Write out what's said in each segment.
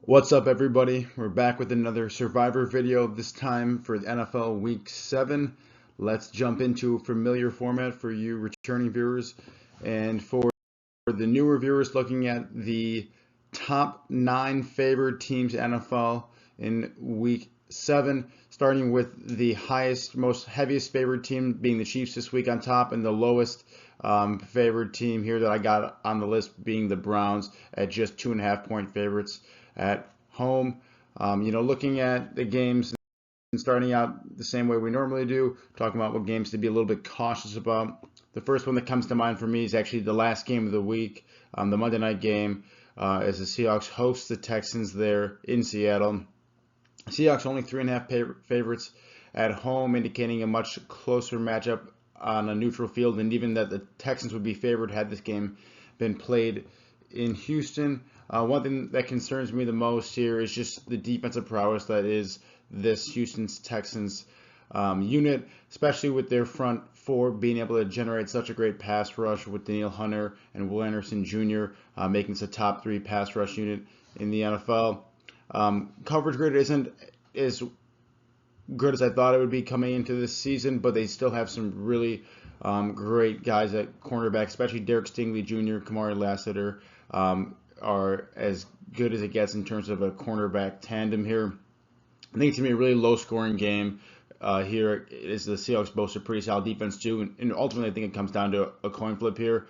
What's up, everybody? We're back with another Survivor video, this time for the NFL Week 7. Let's jump into a familiar format for you returning viewers. And for the newer viewers looking at the top 9 favored teams in NFL in Week 7, starting with the heaviest favored team being the Chiefs this week on top, and the lowest favored team here that I got on the list being the Browns at just 2.5-point favorites at home. Looking at the games and starting out the same way we normally do, talking about what games to be a little bit cautious about. The first one that comes to mind for me is actually the last game of the week, the Monday night game, as the Seahawks host the Texans there in Seattle. Seahawks only 3.5 favorites at home, indicating a much closer matchup on a neutral field, and even that the Texans would be favored had this game been played in Houston. One thing that concerns me the most here is just the defensive prowess that is this Houston's Texans unit, especially with their front four being able to generate such a great pass rush with Danielle Hunter and Will Anderson Jr. Making this a top 3 pass rush unit in the NFL. Coverage grade isn't as good as I thought it would be coming into this season, but they still have some really great guys at cornerback, especially Derek Stingley Jr., Kamari Lassiter, are as good as it gets in terms of a cornerback tandem here. I think it's going to be a really low-scoring game here. Is the Seahawks boast a pretty solid defense too, and ultimately I think it comes down to a coin flip here.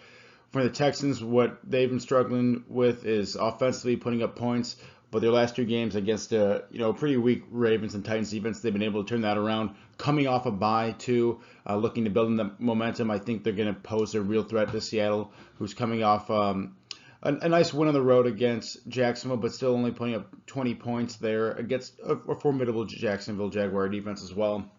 For the Texans, what they've been struggling with is offensively putting up points, but their last 2 games against a pretty weak Ravens and Titans defense, they've been able to turn that around. Coming off a bye too, looking to build in the momentum, I think they're going to pose a real threat to Seattle, who's coming off a nice win on the road against Jacksonville, but still only putting up 20 points there against a formidable Jacksonville Jaguar defense as well.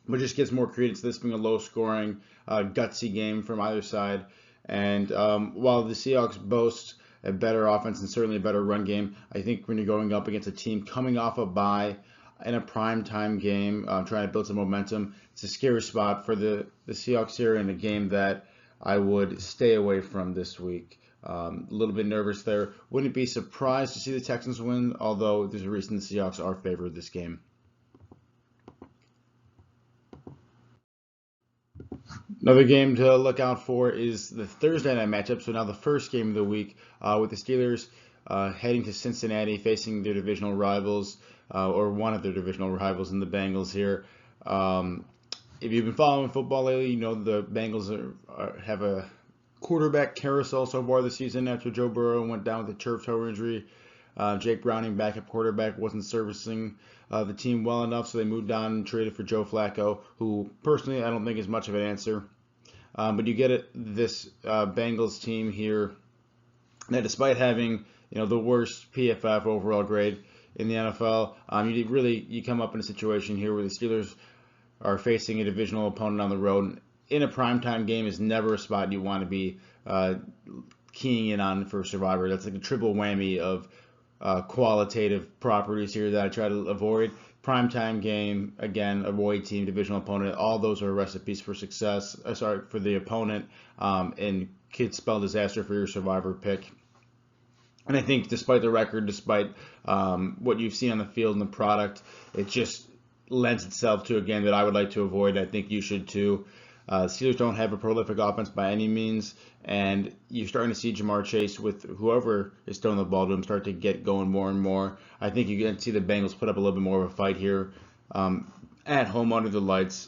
But just gives more credence to this being a low-scoring, gutsy game from either side. And while the Seahawks boast a better offense and certainly a better run game, I think when you're going up against a team coming off a bye in a primetime game, trying to build some momentum, it's a scary spot for the Seahawks here in a game that I would stay away from this week. A little bit nervous there. Wouldn't be surprised to see the Texans win, although there's a reason the Seahawks are favored this game. Another game to look out for is the Thursday night matchup. So now the first game of the week with the Steelers heading to Cincinnati, facing their divisional rivals, or one of their divisional rivals in the Bengals here. If you've been following football lately, you know the Bengals have a quarterback carousel so far this season after Joe Burrow went down with a turf toe injury. Jake Browning, backup quarterback, wasn't servicing the team well enough, so they moved on and traded for Joe Flacco, who personally I don't think is much of an answer. But you get this Bengals team here that, despite having the worst PFF overall grade in the NFL, you come up in a situation here where the Steelers are facing a divisional opponent on the road. In a primetime game is never a spot you want to be keying in on for Survivor. That's like a triple whammy of qualitative properties here that I try to avoid. Primetime game, again, a away team, divisional opponent, all those are recipes for success, for the opponent, and could spell disaster for your Survivor pick. And I think despite the record, despite what you've seen on the field and the product, it just lends itself to a game that I would like to avoid. I think you should too. Steelers don't have a prolific offense by any means, and you're starting to see Jamar Chase with whoever is throwing the ball to him start to get going more and more. I think you're going to see the Bengals put up a little bit more of a fight here at home under the lights,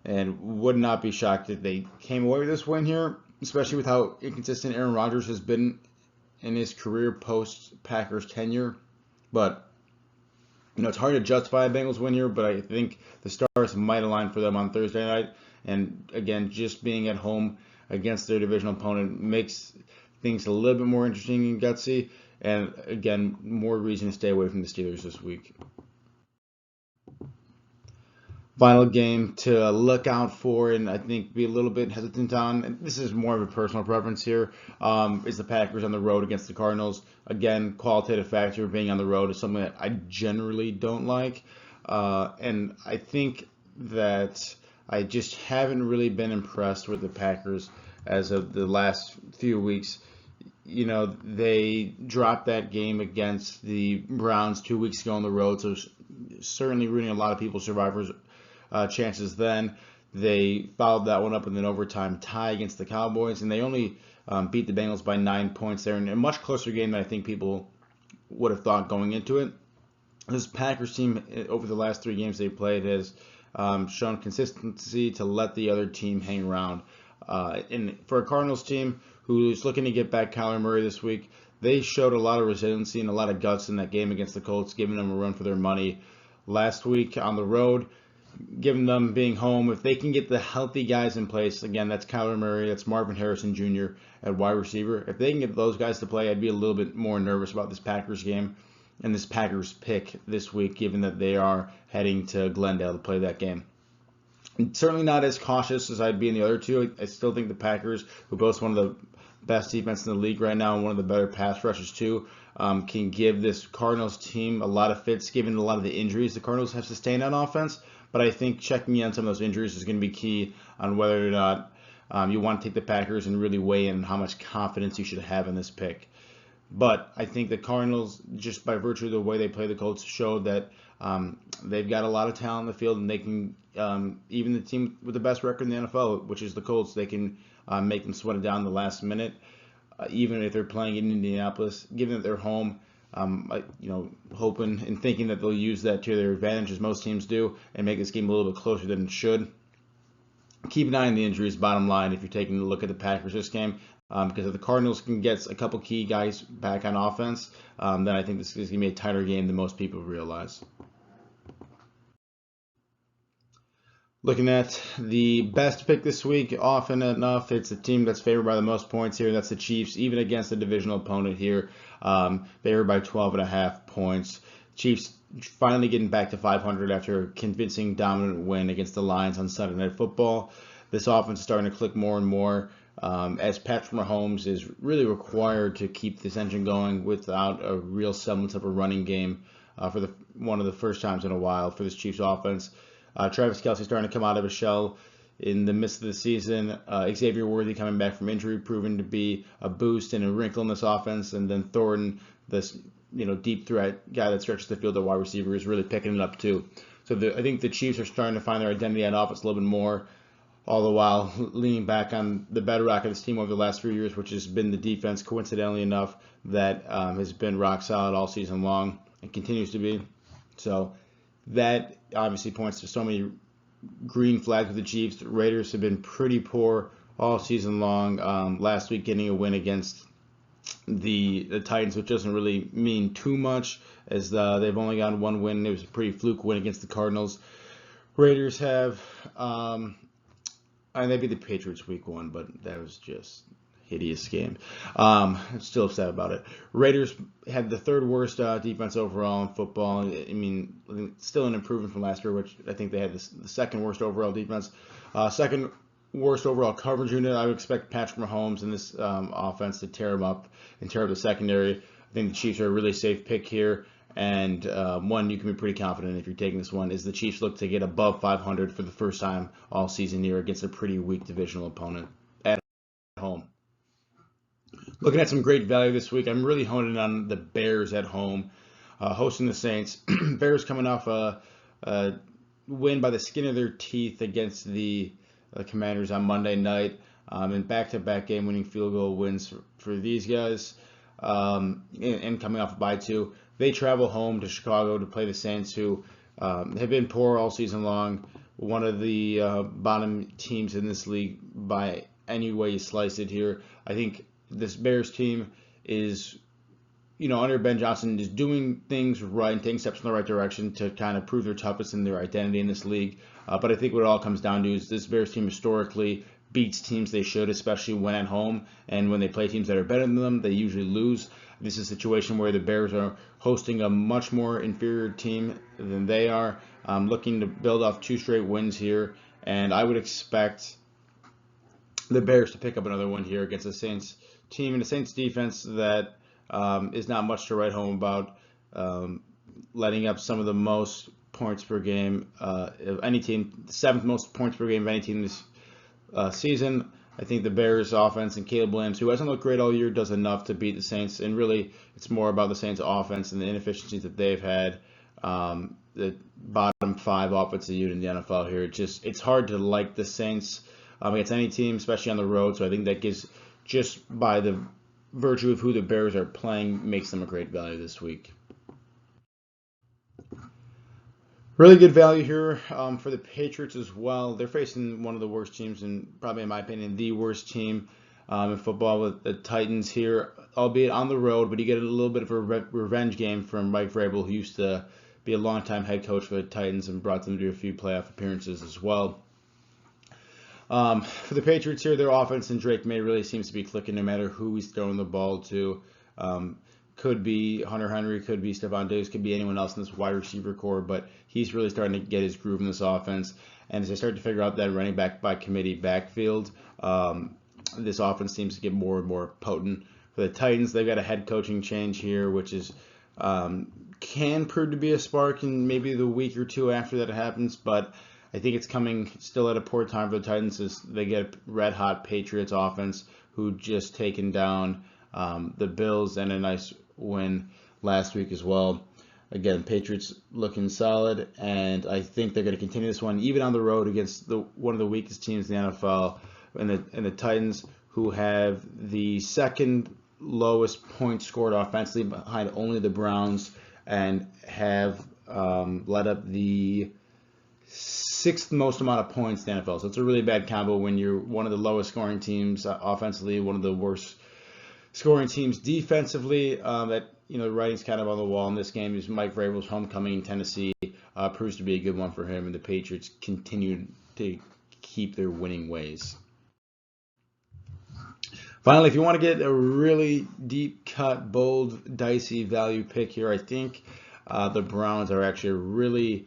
and would not be shocked if they came away with this win here, especially with how inconsistent Aaron Rodgers has been in his career post-Packers tenure. But it's hard to justify a Bengals win here, but I think the stars might align for them on Thursday night. And again, just being at home against their divisional opponent makes things a little bit more interesting and gutsy. And again, more reason to stay away from the Steelers this week. Final game to look out for, and I think be a little bit hesitant on, and this is more of a personal preference here, is the Packers on the road against the Cardinals. Again, qualitative factor being on the road is something that I generally don't like. And I think that I just haven't really been impressed with the Packers as of the last few weeks. they dropped that game against the Browns 2 weeks ago on the road, so certainly ruining a lot of people's Survivors chances then. They followed that one up with an overtime tie against the Cowboys, and they only beat the Bengals by 9 points there in a much closer game than I think people would have thought going into it. This Packers team, over the last 3 games they played, has shown consistency to let the other team hang around. And for a Cardinals team who's looking to get back Kyler Murray this week, they showed a lot of resiliency and a lot of guts in that game against the Colts, giving them a run for their money last week on the road, giving them being home. If they can get the healthy guys in place, again, that's Kyler Murray, that's Marvin Harrison Jr. at wide receiver. If they can get those guys to play, I'd be a little bit more nervous about this Packers game and this Packers pick this week, given that they are heading to Glendale to play that game. Certainly not as cautious as I'd be in the other two. I still think the Packers, who boast one of the best defense in the league right now and one of the better pass rushers too, can give this Cardinals team a lot of fits, given a lot of the injuries the Cardinals have sustained on offense. But I think checking in on some of those injuries is going to be key on whether or not you want to take the Packers and really weigh in how much confidence you should have in this pick. But I think the Cardinals, just by virtue of the way they play the Colts, showed that they've got a lot of talent in the field, and they can, even the team with the best record in the NFL, which is the Colts, they can make them sweat it down the last minute, even if they're playing in Indianapolis, given that they're home. Hoping and thinking that they'll use that to their advantage, as most teams do, and make this game a little bit closer than it should. Keep an eye on the injuries, bottom line, if you're taking a look at the Packers this game, because if the Cardinals can get a couple key guys back on offense, then I think this is going to be a tighter game than most people realize. Looking at the best pick this week, often enough, it's the team that's favored by the most points here. That's the Chiefs, even against a divisional opponent here. Favored by 12.5 points. Chiefs finally getting back to 500 after a convincing dominant win against the Lions on Sunday Night Football. This offense is starting to click more and more as Patrick Mahomes is really required to keep this engine going without a real semblance of a running game for one of the first times in a while for this Chiefs offense. Travis Kelce starting to come out of his shell in the midst of the season. Xavier Worthy coming back from injury, proving to be a boost and a wrinkle in this offense. And then Thornton, this deep threat guy that stretches the field at wide receiver, is really picking it up too. So I think the Chiefs are starting to find their identity on offense a little bit more, all the while leaning back on the bedrock of this team over the last few years, which has been the defense, coincidentally enough, that has been rock solid all season long and continues to be. So that obviously points to so many green flags with the Chiefs. The Raiders have been pretty poor all season long. Last week getting a win against the Titans, which doesn't really mean too much, as they've only gotten one win. It was a pretty fluke win against the Cardinals. Raiders have, they beat the Patriots week 1, but that was just hideous game. I'm still upset about it. Raiders had the third worst defense overall in football. I mean, still an improvement from last year, which I think they had the second worst overall defense. Second worst overall coverage unit. I would expect Patrick Mahomes and this offense to tear them up and tear up the secondary. I think the Chiefs are a really safe pick here. And one you can be pretty confident if you're taking this one is the Chiefs look to get above 500 for the first time all season here against a pretty weak divisional opponent at home. Looking at some great value this week, I'm really honing on the Bears at home, hosting the Saints. Bears coming off a win by the skin of their teeth against the Commanders on Monday night, and back-to-back game-winning field goal wins for these guys, and coming off a bye too. They travel home to Chicago to play the Saints, who have been poor all season long. One of the bottom teams in this league by any way you slice it here. I think this Bears team is, under Ben Johnson, is doing things right and taking steps in the right direction to kind of prove their toughness and their identity in this league. But I think what it all comes down to is this Bears team historically beats teams they should, especially when at home. And when they play teams that are better than them, they usually lose. This is a situation where the Bears are hosting a much more inferior team than they are, looking to build off 2 straight wins here. And I would expect the Bears to pick up another one here against the Saints team and the Saints defense that is not much to write home about, letting up some of the most points per game of any team, the 7th most points per game of any team this season. I think the Bears offense and Caleb Williams, who hasn't looked great all year, does enough to beat the Saints. And really, it's more about the Saints offense and the inefficiencies that they've had. The bottom 5 offensive unit in the NFL here. It's hard to like the Saints against any team, especially on the road. So I think that gives, just by the virtue of who the Bears are playing, makes them a great value this week. Really good value here for the Patriots as well. They're facing one of the worst teams, and probably in my opinion, the worst team in football, with the Titans here, albeit on the road. But you get a little bit of a revenge game from Mike Vrabel, who used to be a longtime head coach for the Titans and brought them to a few playoff appearances as well. For the Patriots here, their offense and Drake May really seems to be clicking no matter who he's throwing the ball to. Could be Hunter Henry, could be Stephon Diggs, could be anyone else in this wide receiver core, but he's really starting to get his groove in this offense. And as they start to figure out that running back by committee backfield, this offense seems to get more and more potent. For the Titans, they've got a head coaching change here, which is can prove to be a spark in maybe the week or two after that happens, but I think it's coming still at a poor time for the Titans as they get a red-hot Patriots offense who just taken down the Bills and a nice win last week as well. Again, Patriots looking solid, and I think they're going to continue this one even on the road against one of the weakest teams in the NFL, and the Titans, who have the second lowest points scored offensively behind only the Browns, and have let up the 6th most amount of points in the NFL. So it's a really bad combo when you're one of the lowest scoring teams offensively, one of the worst scoring teams defensively. That the writing's kind of on the wall in this game. Is Mike Vrabel's homecoming in Tennessee proves to be a good one for him, and the Patriots continue to keep their winning ways. Finally, if you want to get a really deep cut, bold, dicey value pick here, I think the Browns are actually a really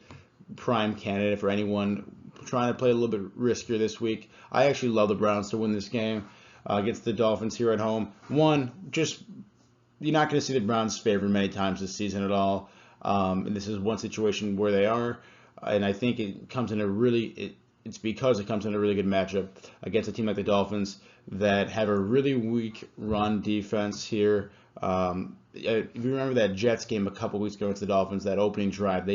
prime candidate for anyone trying to play a little bit riskier this week. I actually love the Browns to win this game against the Dolphins here at home. One, just you're not going to see the Browns favored many times this season at all. And this is one situation where they are, and I think it comes in a really it's because it comes in a really good matchup against a team like the Dolphins that have a really weak run defense here. If you remember that Jets game a couple weeks ago against the Dolphins, that opening drive,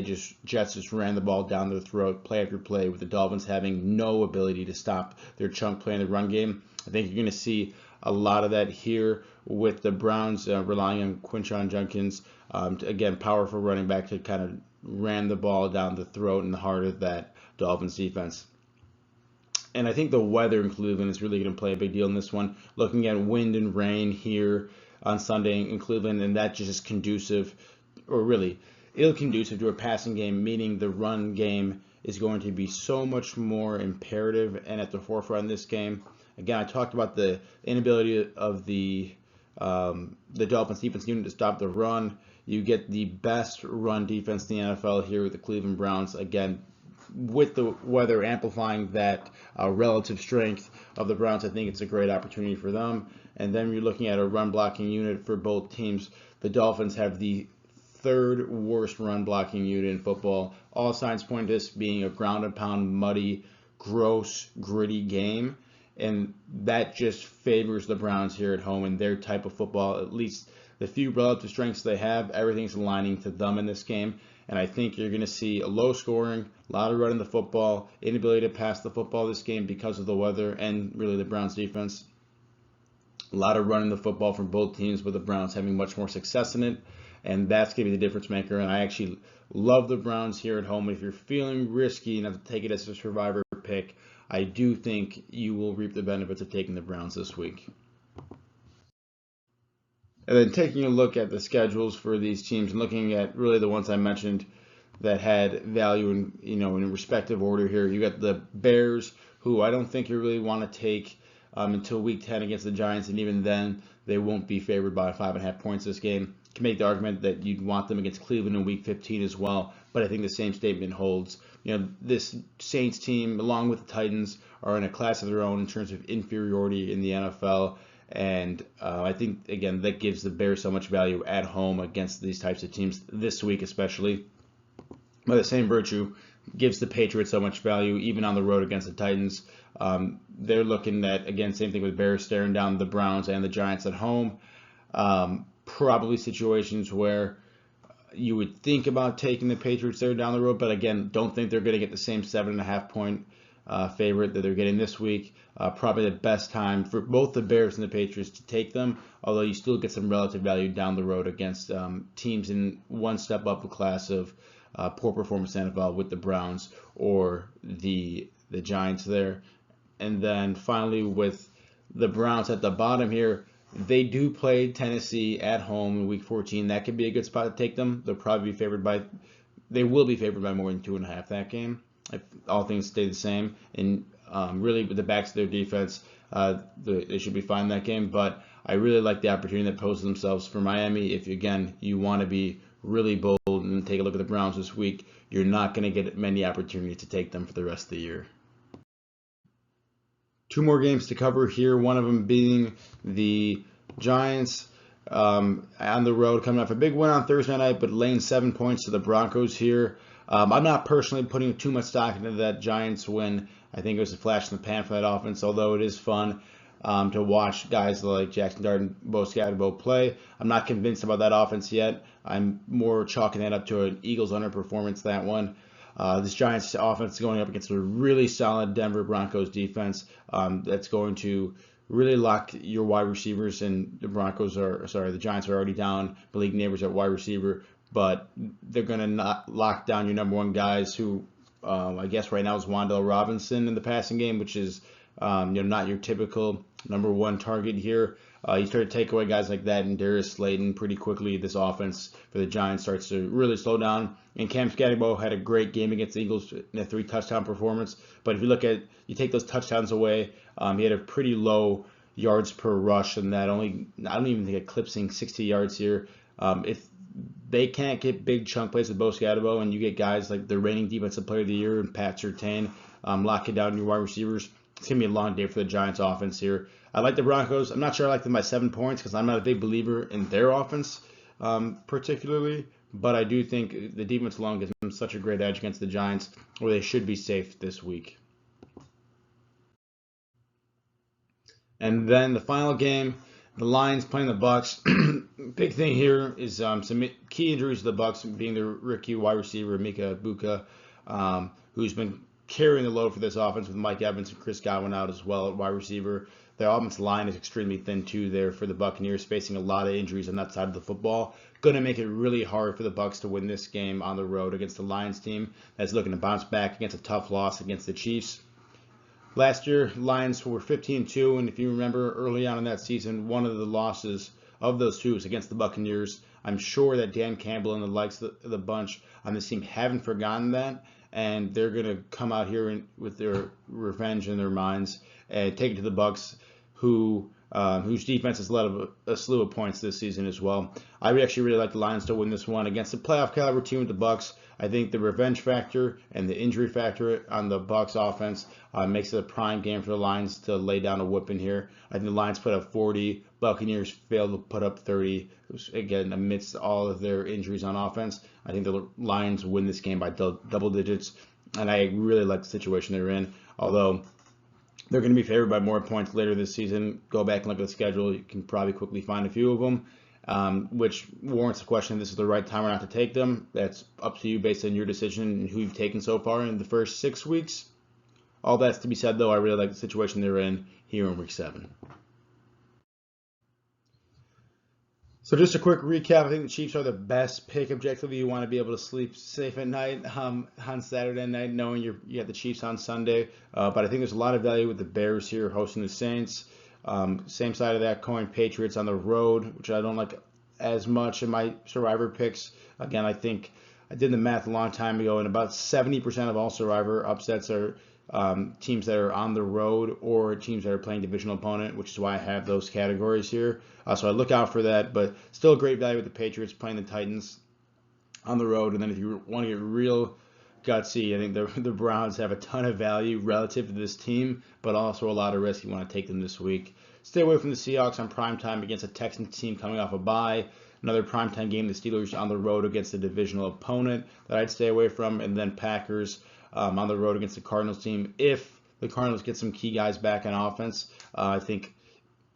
Jets just ran the ball down their throat, play after play, with the Dolphins having no ability to stop their chunk play in the run game. I think you're going to see a lot of that here with the Browns relying on Quinshon Judkins, again, powerful running back, to kind of ram the ball down the throat and the heart of that Dolphins defense. And I think the weather in Cleveland is really going to play a big deal in this one. Looking at wind and rain here on Sunday in Cleveland, and that just is conducive, or really ill-conducive to a passing game, meaning the run game is going to be so much more imperative and at the forefront in this game. Again, I talked about the inability of the Dolphins defense unit to stop the run. You get the best run defense in the NFL here with the Cleveland Browns. Again, with the weather amplifying that relative strength of the Browns, I think it's a great opportunity for them. And then you're looking at a run blocking unit for both teams. The Dolphins have the 3rd worst run blocking unit in football. All signs point to this being a ground and pound, muddy, gross, gritty game. And that just favors the Browns here at home and their type of football. At least the few relative strengths they have, everything's aligning to them in this game. And I think you're going to see a low scoring, a lot of running the football, inability to pass the football this game because of the weather and really the Browns defense. A lot of running the football from both teams, with the Browns having much more success in it. And that's going to be the difference maker. And I actually love the Browns here at home. If you're feeling risky enough to take it as a survivor pick, I do think you will reap the benefits of taking the Browns this week. And then taking a look at the schedules for these teams and looking at really the ones I mentioned that had value in respective order here. You got the Bears, who I don't think you really want to take until week 10 against the Giants, and even then they won't be favored by 5.5 points this game. You can make the argument that you'd want them against Cleveland in week 15 as well, but I think the same statement holds. This Saints team, along with the Titans, are in a class of their own in terms of inferiority in the NFL. And I think, again, that gives the Bears so much value at home against these types of teams this week especially. by the same virtue, gives the Patriots so much value, even on the road against the Titans. They're looking at, again, same thing with Bears staring down the Browns and the Giants at home. Probably situations where you would think about taking the Patriots there down the road, but again, don't think they're going to get the same 7.5-point favorite that they're getting this week. Probably the best time for both the Bears and the Patriots to take them, although you still get some relative value down the road against teams in one step up a class of poor performance NFL with the Browns or the Giants there. And then finally with the Browns at the bottom here, they do play Tennessee at home in Week 14. That could be a good spot to take them. They will be favored by more than 2.5 that game if all things stay the same. And really, with the backs of their defense, they should be fine in that game. But I really like the opportunity that poses themselves for Miami. If again you want to be really bold and take a look at the Browns this week, you're not going to get many opportunities to take them for the rest of the year. Two more games to cover here, one of them being the Giants on the road, coming off a big win on Thursday night, but laying 7 points to the Broncos here. I'm not personally putting too much stock into that Giants win. I think it was a flash in the pan for that offense, although it is fun to watch guys like Jackson Dart and Bo Scatterbo play. I'm not convinced about that offense yet. I'm more chalking that up to an Eagles underperformance, that one. This Giants offense is going up against a really solid Denver Broncos defense that's going to really lock your wide receivers, and the Giants are already down the league neighbors at wide receiver, but they're going to not lock down your number one guys who I guess right now is Wan'Dale Robinson in the passing game, which is not your typical number one target here. You start to take away guys like that and Darius Slayton pretty quickly. This offense for the Giants starts to really slow down. And Cam Scatterbo had a great game against the Eagles in a 3-touchdown performance. But if you take those touchdowns away, he had a pretty low yards per rush, and I don't even think eclipsing 60 yards here. If they can't get big chunk plays with Bo Scatterbo, and you get guys like the reigning defensive player of the year and Pat Surtain locking down your wide receivers, it's going to be a long day for the Giants offense here. I like the Broncos. I'm not sure I like them by 7 points because I'm not a big believer in their offense particularly, but I do think the defense alone gives them such a great edge against the Giants where they should be safe this week. And then the final game, the Lions playing the Bucks. Big thing here is some key injuries to the Bucks, being the rookie wide receiver Mika Ibuka, who's been carrying the load for this offense with Mike Evans and Chris Godwin out as well at wide receiver. Their offensive line is extremely thin too there for the Buccaneers, facing a lot of injuries on that side of the football. Going to make it really hard for the Bucks to win this game on the road against the Lions team that's looking to bounce back against a tough loss against the Chiefs. Last year, Lions were 15-2, and if you remember early on in that season, one of the losses of those two was against the Buccaneers. I'm sure that Dan Campbell and the likes of the bunch on this team haven't forgotten that, and they're going to come out here with their revenge in their minds and take it to the Bucks, whose defense has led a slew of points this season as well. I actually really like the Lions to win this one against a playoff caliber team with the Bucks. I think the revenge factor and the injury factor on the Bucks offense makes it a prime game for the Lions to lay down a whooping here. I think the Lions put up 40, Buccaneers failed to put up 30. Again, amidst all of their injuries on offense, I think the Lions win this game by double digits, and I really like the situation they're in. Although they're going to be favored by more points later this season. Go back and look at the schedule. You can probably quickly find a few of them. Which warrants the question if this is the right time or not to take them. That's up to you based on your decision and who you've taken so far in the first 6 weeks. All that's to be said, though, I really like the situation they're in here in Week 7. So just a quick recap. I think the Chiefs are the best pick objectively. You want to be able to sleep safe at night on Saturday night, knowing you got the Chiefs on Sunday. But I think there's a lot of value with the Bears here hosting the Saints. Same side of that coin, Patriots on the road, which I don't like as much in my Survivor picks. Again, I think I did the math a long time ago, and about 70% of all Survivor upsets are teams that are on the road or teams that are playing divisional opponent, which is why I have those categories here. So I look out for that, but still a great value with the Patriots playing the Titans on the road. And then if you want to get real gutsy, I think the Browns have a ton of value relative to this team, but also a lot of risk. You want to take them this week. Stay away from the Seahawks on prime time against a Texans team coming off a bye. Another primetime game, the Steelers on the road against a divisional opponent that I'd stay away from, and then Packers on the road against the Cardinals team. If the Cardinals get some key guys back on offense, I think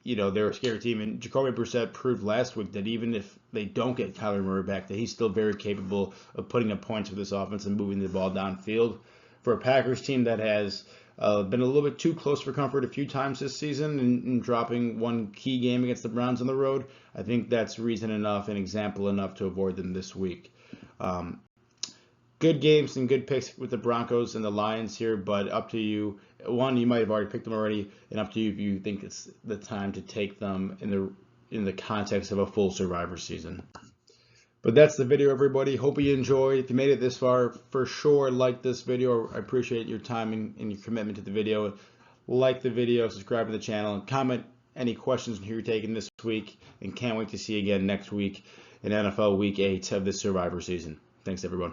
they're a scary team. And Jacoby Brissett proved last week that even if they don't get Kyler Murray back, that he's still very capable of putting up points for this offense and moving the ball downfield. For a Packers team that has been a little bit too close for comfort a few times this season and dropping one key game against the Browns on the road, I think that's reason enough and example enough to avoid them this week. Good games and good picks with the Broncos and the Lions here, but up to you. One, you might have already picked them already, and up to you if you think it's the time to take them in the context of a full Survivor season. But that's the video, everybody. Hope you enjoyed. If you made it this far, for sure, like this video. I appreciate your time and your commitment to the video. Like the video, subscribe to the channel, and comment any questions on who you're taking this week. And can't wait to see you again next week in NFL Week 8 of the Survivor season. Thanks, everyone.